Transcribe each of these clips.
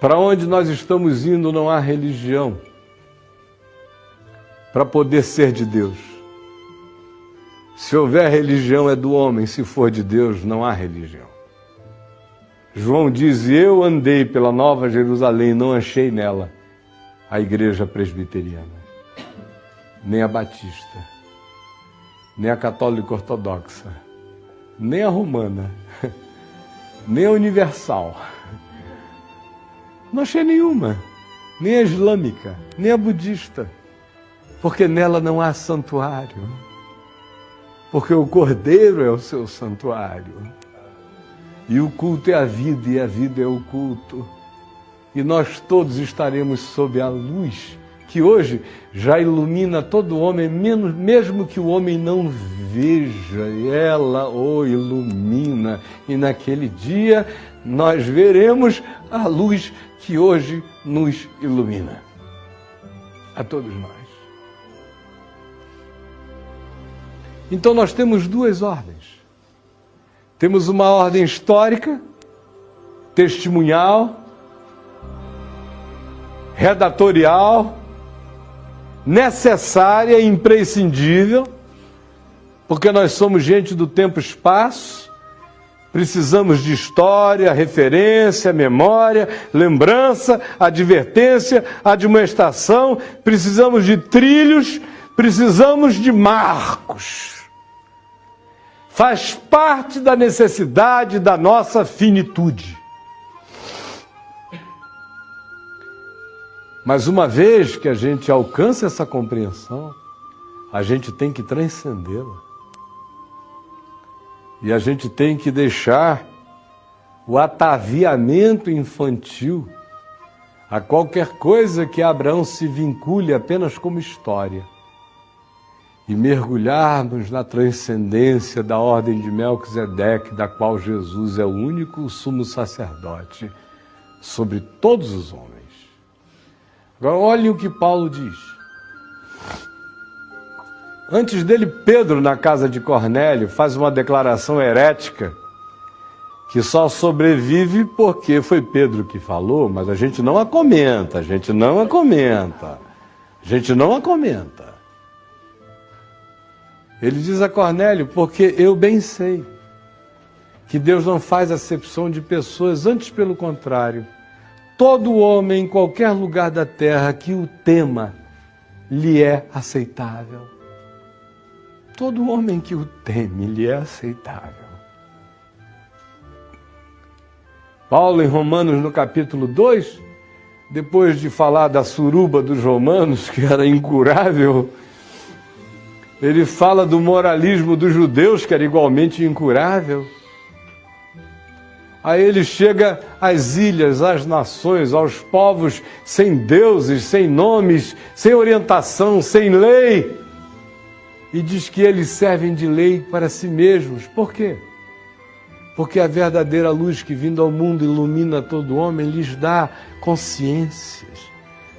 Para onde nós estamos indo não há religião para poder ser de Deus. Se houver religião é do homem, se for de Deus não há religião. João diz, eu andei pela Nova Jerusalém, não achei nela a igreja presbiteriana, nem a batista, nem a católica ortodoxa, nem a romana, nem a universal. Não achei nenhuma, nem a islâmica, nem a budista, porque nela não há santuário, porque o Cordeiro é o seu santuário. E o culto é a vida, e a vida é o culto. E nós todos estaremos sob a luz, que hoje já ilumina todo homem, mesmo que o homem não veja, ela o ilumina. E naquele dia nós veremos a luz que hoje nos ilumina. A todos nós. Então nós temos duas ordens. Temos uma ordem histórica, testemunhal, redatorial, necessária e imprescindível, porque nós somos gente do tempo e espaço, precisamos de história, referência, memória, lembrança, advertência, admoestação, precisamos de trilhos, precisamos de marcos. Faz parte da necessidade da nossa finitude. Mas uma vez que a gente alcança essa compreensão, a gente tem que transcendê-la. E a gente tem que deixar o ataviamento infantil a qualquer coisa que Abraão se vincule apenas como história. E mergulharmos na transcendência da ordem de Melquisedeque, da qual Jesus é o único sumo sacerdote sobre todos os homens. Agora olhem o que Paulo diz. Antes dele, Pedro, na casa de Cornélio, faz uma declaração herética que só sobrevive porque foi Pedro que falou, mas a gente não a comenta, a gente não a comenta. Ele diz a Cornélio, porque eu bem sei que Deus não faz acepção de pessoas, antes pelo contrário. Todo homem em qualquer lugar da terra que o tema lhe é aceitável. Todo homem que o teme lhe é aceitável. Paulo, em Romanos, no capítulo 2, depois de falar da suruba dos romanos, que era incurável, ele fala do moralismo dos judeus, que era igualmente incurável. Aí ele chega às ilhas, às nações, aos povos sem deuses, sem nomes, sem orientação, sem lei. E diz que eles servem de lei para si mesmos. Por quê? Porque a verdadeira luz que vindo ao mundo ilumina todo homem lhes dá consciências,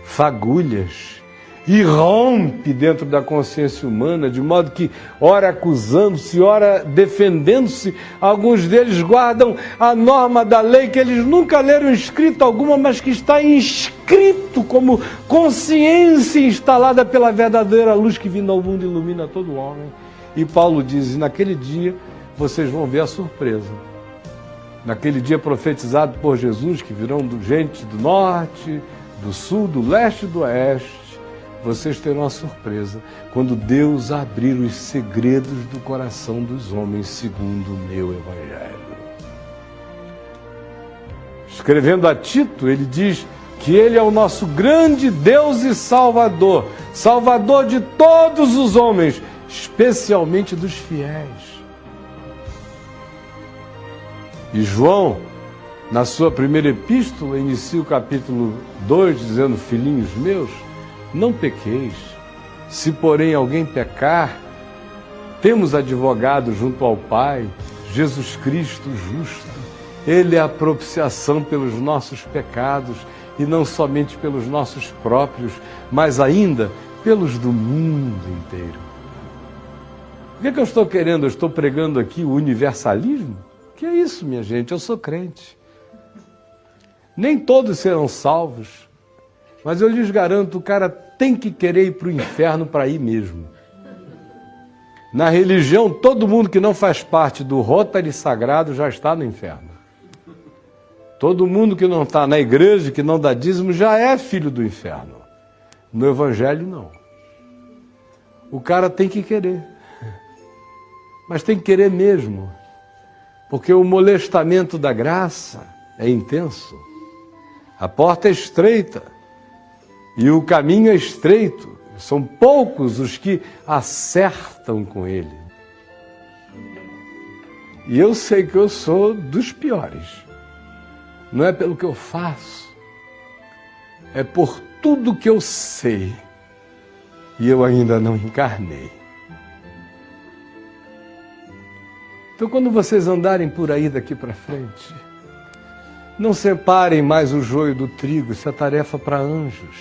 fagulhas, e rompe dentro da consciência humana, de modo que, ora acusando-se, ora defendendo-se, alguns deles guardam a norma da lei que eles nunca leram escrito alguma, mas que está inscrito como consciência instalada pela verdadeira luz que vindo ao mundo ilumina todo homem. E Paulo diz, naquele dia vocês vão ver a surpresa. Naquele dia profetizado por Jesus, que virão gente do norte, do sul, do leste e do oeste, vocês terão a surpresa quando Deus abrir os segredos do coração dos homens segundo o meu evangelho. Escrevendo a Tito, ele diz que ele é o nosso grande Deus e Salvador, Salvador de todos os homens, especialmente dos fiéis. E João, na sua primeira epístola, inicia o capítulo 2, dizendo, filhinhos meus, não pequeis, se porém alguém pecar, temos advogado junto ao Pai, Jesus Cristo justo. Ele é a propiciação pelos nossos pecados, e não somente pelos nossos próprios, mas ainda pelos do mundo inteiro. O que é que eu estou querendo? Eu estou pregando aqui o universalismo? Que é isso, minha gente? Eu sou crente. Nem todos serão salvos, mas eu lhes garanto, o cara tem que querer ir para o inferno para ir mesmo. Na religião, todo mundo que não faz parte do Rotary Sagrado já está no inferno. Todo mundo que não está na igreja, que não dá dízimo, já é filho do inferno. No Evangelho, não. O cara tem que querer. Mas tem que querer mesmo. Porque o molestamento da graça é intenso. A porta é estreita. E o caminho é estreito. São poucos os que acertam com ele. E eu sei que eu sou dos piores. Não é pelo que eu faço. É por tudo que eu sei. E eu ainda não encarnei. Então, quando vocês andarem por aí daqui para frente, não separem mais o joio do trigo, isso é tarefa para anjos.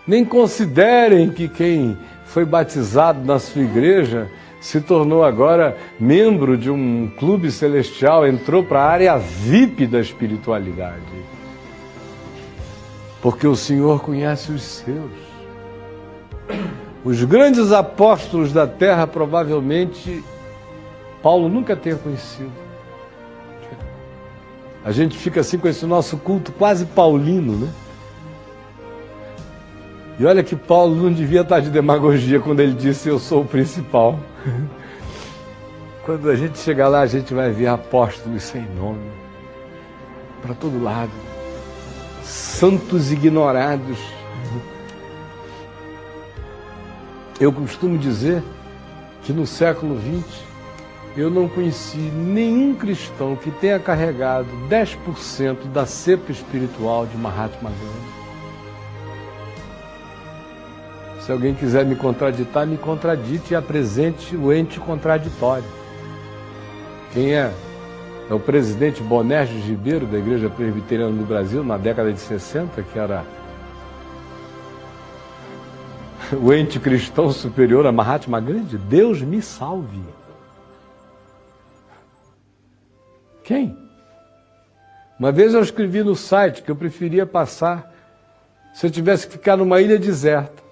Nem considerem que quem foi batizado na sua igreja se tornou agora membro de um clube celestial, entrou para a área VIP da espiritualidade. Porque o Senhor conhece os seus. Os grandes apóstolos da terra, provavelmente, Paulo nunca tenha conhecido. A gente fica assim com esse nosso culto quase paulino, né? E olha que Paulo não devia estar de demagogia quando ele disse: eu sou o principal. Quando a gente chegar lá, a gente vai ver apóstolos sem nome, para todo lado, santos ignorados. Eu costumo dizer que no século XX eu não conheci nenhum cristão que tenha carregado 10% da cepa espiritual de Mahatma Gandhi. Se alguém quiser me contraditar, me contradite e apresente o ente contraditório. Quem é? É o presidente Bonerges Ribeiro, da Igreja Presbiteriana do Brasil, na década de 60, que era o ente cristão superior a Mahatma Gandhi? Deus me salve. Quem? Uma vez eu escrevi no site que eu preferia passar, se eu tivesse que ficar numa ilha deserta,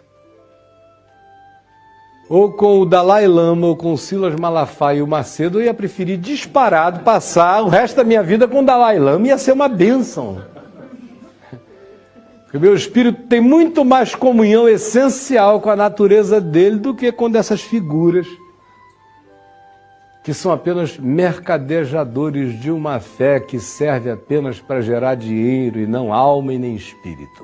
ou com o Dalai Lama, ou com o Silas Malafaia e o Macedo, eu ia preferir disparado passar o resto da minha vida com o Dalai Lama, ia ser uma bênção. Porque o meu espírito tem muito mais comunhão essencial com a natureza dele do que com dessas figuras que são apenas mercadejadores de uma fé que serve apenas para gerar dinheiro e não alma e nem espírito.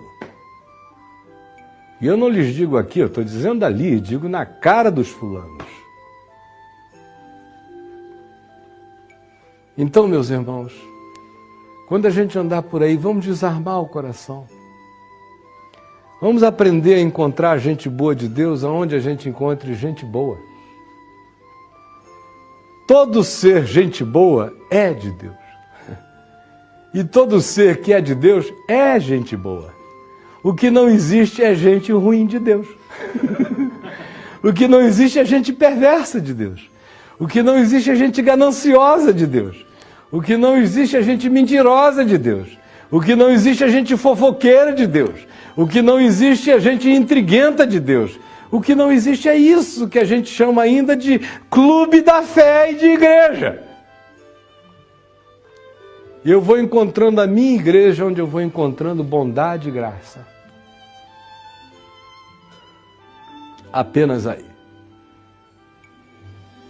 E eu não lhes digo aqui, eu estou dizendo ali, digo na cara dos fulanos. Então, meus irmãos, quando a gente andar por aí, vamos desarmar o coração. Vamos aprender a encontrar gente boa de Deus aonde a gente encontre gente boa. Todo ser gente boa é de Deus. E todo ser que é de Deus é gente boa. O que não existe é gente ruim de Deus. O que não existe é gente perversa de Deus. O que não existe é gente gananciosa de Deus. O que não existe é gente mentirosa de Deus. O que não existe é gente fofoqueira de Deus. O que não existe é gente intriguenta de Deus. O que não existe é isso que a gente chama ainda de clube da fé e de igreja. E eu vou encontrando a minha igreja onde eu vou encontrando bondade e graça. Apenas aí.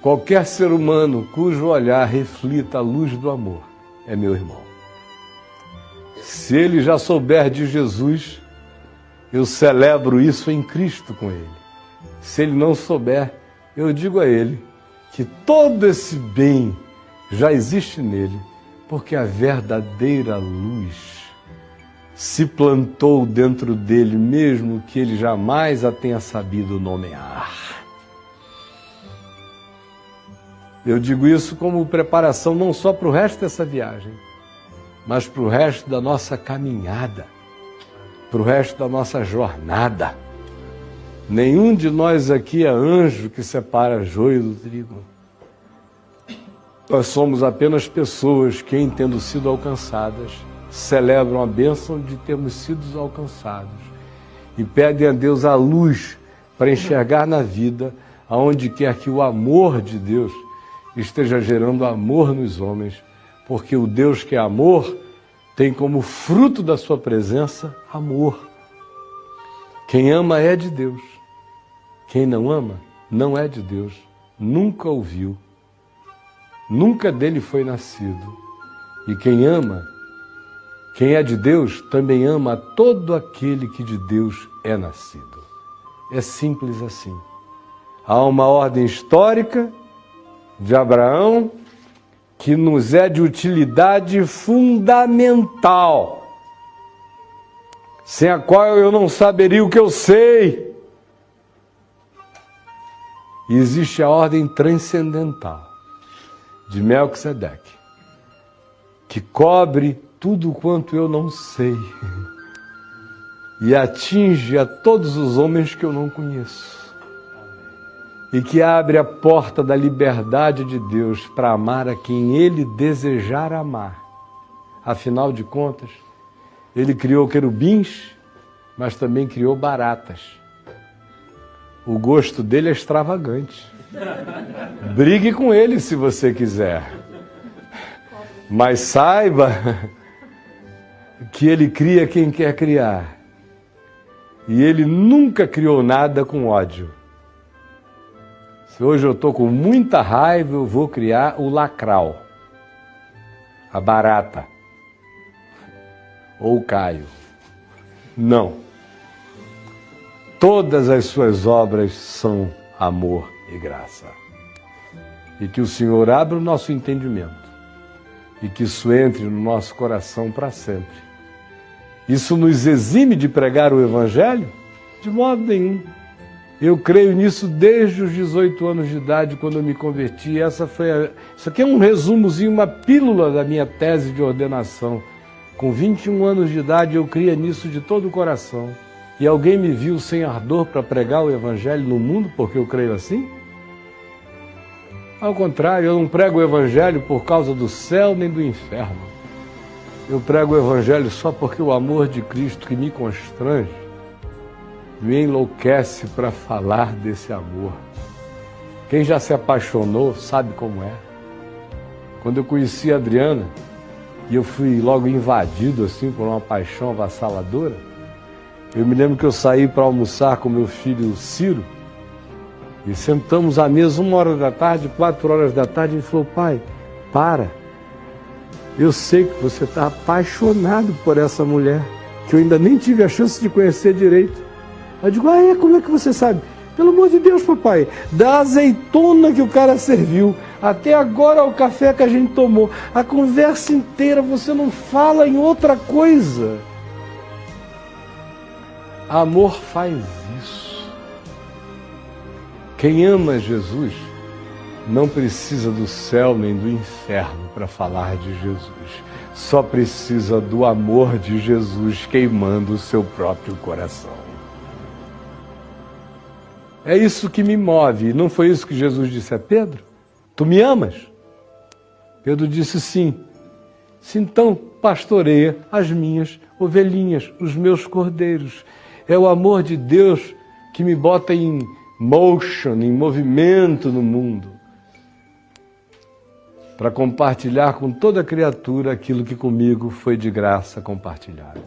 Qualquer ser humano cujo olhar reflita a luz do amor é meu irmão. Se ele já souber de Jesus, eu celebro isso em Cristo com ele. Se ele não souber, eu digo a ele que todo esse bem já existe nele, porque a verdadeira luz se plantou dentro dele, mesmo que ele jamais a tenha sabido nomear. Eu digo isso como preparação não só para o resto dessa viagem, mas para o resto da nossa caminhada, para o resto da nossa jornada. Nenhum de nós aqui é anjo que separa joio do trigo. Nós somos apenas pessoas que, em tendo sido alcançadas, celebram a bênção de termos sido alcançados e pedem a Deus a luz para enxergar na vida, aonde quer que o amor de Deus esteja gerando amor nos homens, porque o Deus que é amor tem como fruto da sua presença amor. Quem ama é de Deus. Quem não ama não é de Deus. Nunca ouviu. Nunca dele foi nascido. E quem ama, quem é de Deus, também ama a todo aquele que de Deus é nascido. É simples assim. Há uma ordem histórica de Abraão que nos é de utilidade fundamental, sem a qual eu não saberia o que eu sei. E existe a ordem transcendental de Melquisedeque, que cobre tudo quanto eu não sei e atinge a todos os homens que eu não conheço. E que abre a porta da liberdade de Deus para amar a quem Ele desejar amar. Afinal de contas, Ele criou querubins, mas também criou baratas. O gosto dele é extravagante. Brigue com ele se você quiser. Mas saiba que Ele cria quem quer criar. E Ele nunca criou nada com ódio. Se hoje eu estou com muita raiva, eu vou criar o lacral, a barata, ou o Caio. Não. Todas as suas obras são amor e graça. E que o Senhor abra o nosso entendimento e que isso entre no nosso coração para sempre. Isso nos exime de pregar o Evangelho? De modo nenhum. Eu creio nisso desde os 18 anos de idade, quando eu me converti. Isso aqui é um resumozinho, uma pílula da minha tese de ordenação. Com 21 anos de idade, eu cria nisso de todo o coração. E alguém me viu sem ardor para pregar o Evangelho no mundo, porque eu creio assim? Ao contrário, eu não prego o Evangelho por causa do céu nem do inferno. Eu prego o Evangelho só porque o amor de Cristo que me constrange me enlouquece para falar desse amor. Quem já se apaixonou sabe como é. Quando eu conheci a Adriana, e eu fui logo invadido assim por uma paixão avassaladora, eu me lembro que eu saí para almoçar com meu filho Ciro, e sentamos à mesa 1h da tarde, 4h da tarde, e ele falou: pai, para, eu sei que você está apaixonado por essa mulher, que eu ainda nem tive a chance de conhecer direito. Eu digo: como é que você sabe? Pelo amor de Deus, papai, da azeitona que o cara serviu, até agora o café que a gente tomou, a conversa inteira, você não fala em outra coisa. Amor faz isso. Quem ama Jesus não precisa do céu nem do inferno para falar de Jesus. Só precisa do amor de Jesus queimando o seu próprio coração. É isso que me move. Não foi isso que Jesus disse a Pedro? Tu me amas? Pedro disse sim. Então pastoreia as minhas ovelhinhas, os meus cordeiros. É o amor de Deus que me bota em motion, em movimento no mundo, para compartilhar com toda criatura aquilo que comigo foi de graça compartilhado.